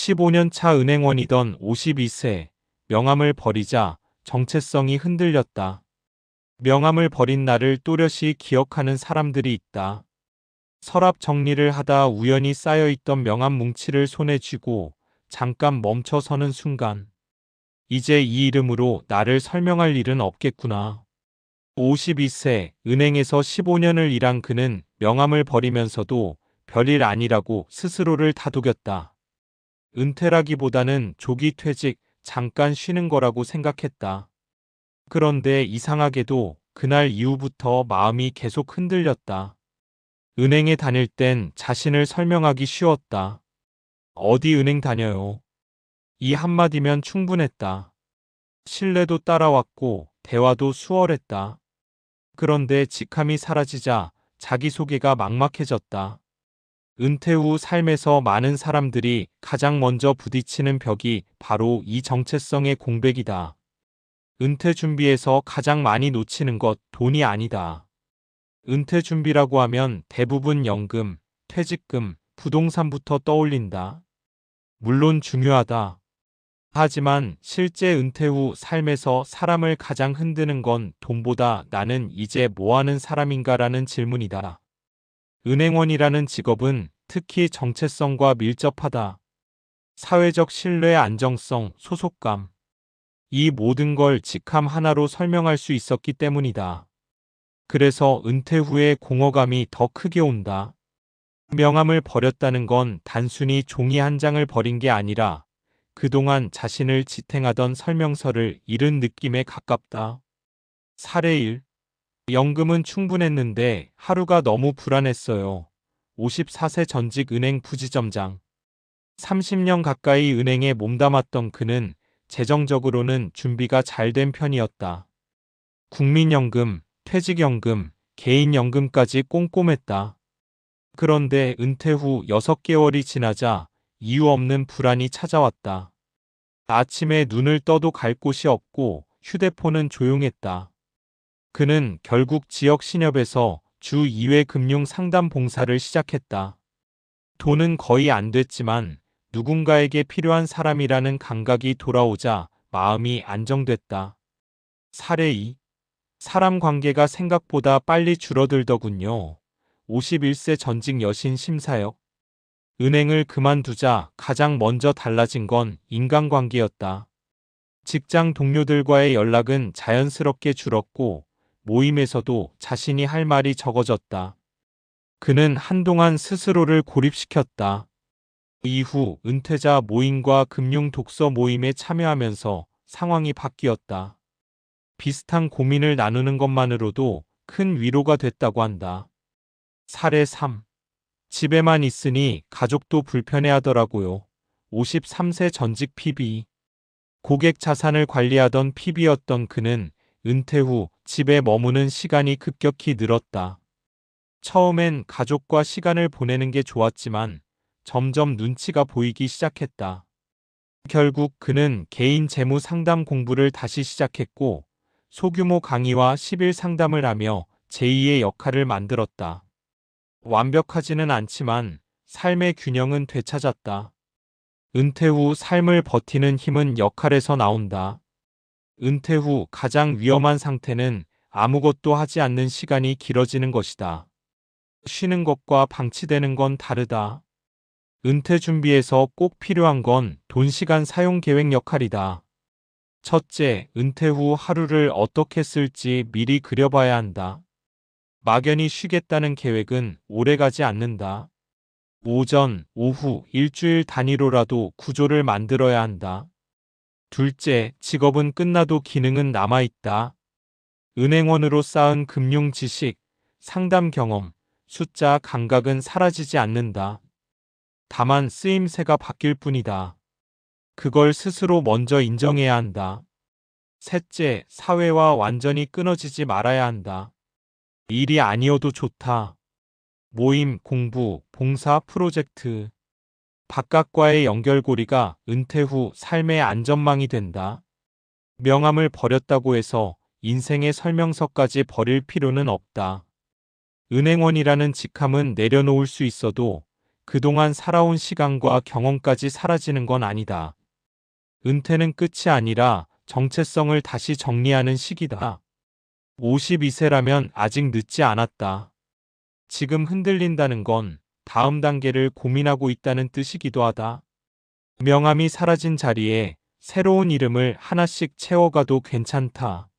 15년 차 은행원이던 52세, 명함을 버리자 정체성이 흔들렸다. 명함을 버린 날을 또렷이 기억하는 사람들이 있다. 서랍 정리를 하다 우연히 쌓여있던 명함 뭉치를 손에 쥐고 잠깐 멈춰서는 순간, 이제 이 이름으로 나를 설명할 일은 없겠구나. 52세, 은행에서 15년을 일한 그는 명함을 버리면서도 별일 아니라고 스스로를 다독였다. 은퇴라기보다는 조기 퇴직, 잠깐 쉬는 거라고 생각했다. 그런데 이상하게도 그날 이후부터 마음이 계속 흔들렸다. 은행에 다닐 땐 자신을 설명하기 쉬웠다. 어디 은행 다녀요? 이 한마디면 충분했다. 신뢰도 따라왔고 대화도 수월했다. 그런데 직함이 사라지자 자기소개가 막막해졌다. 은퇴 후 삶에서 많은 사람들이 가장 먼저 부딪히는 벽이 바로 이 정체성의 공백이다. 은퇴 준비에서 가장 많이 놓치는 것, 돈이 아니다. 은퇴 준비라고 하면 대부분 연금, 퇴직금, 부동산부터 떠올린다. 물론 중요하다. 하지만 실제 은퇴 후 삶에서 사람을 가장 흔드는 건 돈보다 나는 이제 뭐 하는 사람인가라는 질문이다. 은행원이라는 직업은 특히 정체성과 밀접하다. 사회적 신뢰, 안정성, 소속감. 이 모든 걸 직함 하나로 설명할 수 있었기 때문이다. 그래서 은퇴 후에 공허감이 더 크게 온다. 명함을 버렸다는 건 단순히 종이 한 장을 버린 게 아니라 그동안 자신을 지탱하던 설명서를 잃은 느낌에 가깝다. 사례 1. 연금은 충분했는데 하루가 너무 불안했어요. 54세 전직 은행 부지점장. 30년 가까이 은행에 몸담았던 그는 재정적으로는 준비가 잘 된 편이었다. 국민연금, 퇴직연금, 개인연금까지 꼼꼼했다. 그런데 은퇴 후 6개월이 지나자 이유 없는 불안이 찾아왔다. 아침에 눈을 떠도 갈 곳이 없고 휴대폰은 조용했다. 그는 결국 지역 신협에서 주 2회 금융 상담 봉사를 시작했다. 돈은 거의 안 됐지만 누군가에게 필요한 사람이라는 감각이 돌아오자 마음이 안정됐다. 사례 2. 사람 관계가 생각보다 빨리 줄어들더군요. 51세 전직 여신 심사역. 은행을 그만두자 가장 먼저 달라진 건 인간관계였다. 직장 동료들과의 연락은 자연스럽게 줄었고 모임에서도 자신이 할 말이 적어졌다. 그는 한동안 스스로를 고립시켰다. 이후 은퇴자 모임과 금융 독서 모임에 참여하면서 상황이 바뀌었다. 비슷한 고민을 나누는 것만으로도 큰 위로가 됐다고 한다. 사례 3. 집에만 있으니 가족도 불편해하더라고요. 53세 전직 PB. 고객 자산을 관리하던 PB였던 그는 은퇴 후 집에 머무는 시간이 급격히 늘었다. 처음엔 가족과 시간을 보내는 게 좋았지만 점점 눈치가 보이기 시작했다. 결국 그는 개인 재무 상담 공부를 다시 시작했고 소규모 강의와 10일 상담을 하며 제2의 역할을 만들었다. 완벽하지는 않지만 삶의 균형은 되찾았다. 은퇴 후 삶을 버티는 힘은 역할에서 나온다. 은퇴 후 가장 위험한 상태는 아무것도 하지 않는 시간이 길어지는 것이다. 쉬는 것과 방치되는 건 다르다. 은퇴 준비에서 꼭 필요한 건 돈, 시간 사용 계획 역할이다. 첫째, 은퇴 후 하루를 어떻게 쓸지 미리 그려봐야 한다. 막연히 쉬겠다는 계획은 오래가지 않는다. 오전, 오후, 일주일 단위로라도 구조를 만들어야 한다. 둘째, 직업은 끝나도 기능은 남아있다. 은행원으로 쌓은 금융 지식, 상담 경험, 숫자 감각은 사라지지 않는다. 다만 쓰임새가 바뀔 뿐이다. 그걸 스스로 먼저 인정해야 한다. 셋째, 사회와 완전히 끊어지지 말아야 한다. 일이 아니어도 좋다. 모임, 공부, 봉사, 프로젝트. 바깥과의 연결고리가 은퇴 후 삶의 안전망이 된다. 명함을 버렸다고 해서 인생의 설명서까지 버릴 필요는 없다. 은행원이라는 직함은 내려놓을 수 있어도 그동안 살아온 시간과 경험까지 사라지는 건 아니다. 은퇴는 끝이 아니라 정체성을 다시 정리하는 시기다. 52세라면 아직 늦지 않았다. 지금 흔들린다는 건 다음 단계를 고민하고 있다는 뜻이기도 하다. 명함이 사라진 자리에 새로운 이름을 하나씩 채워가도 괜찮다.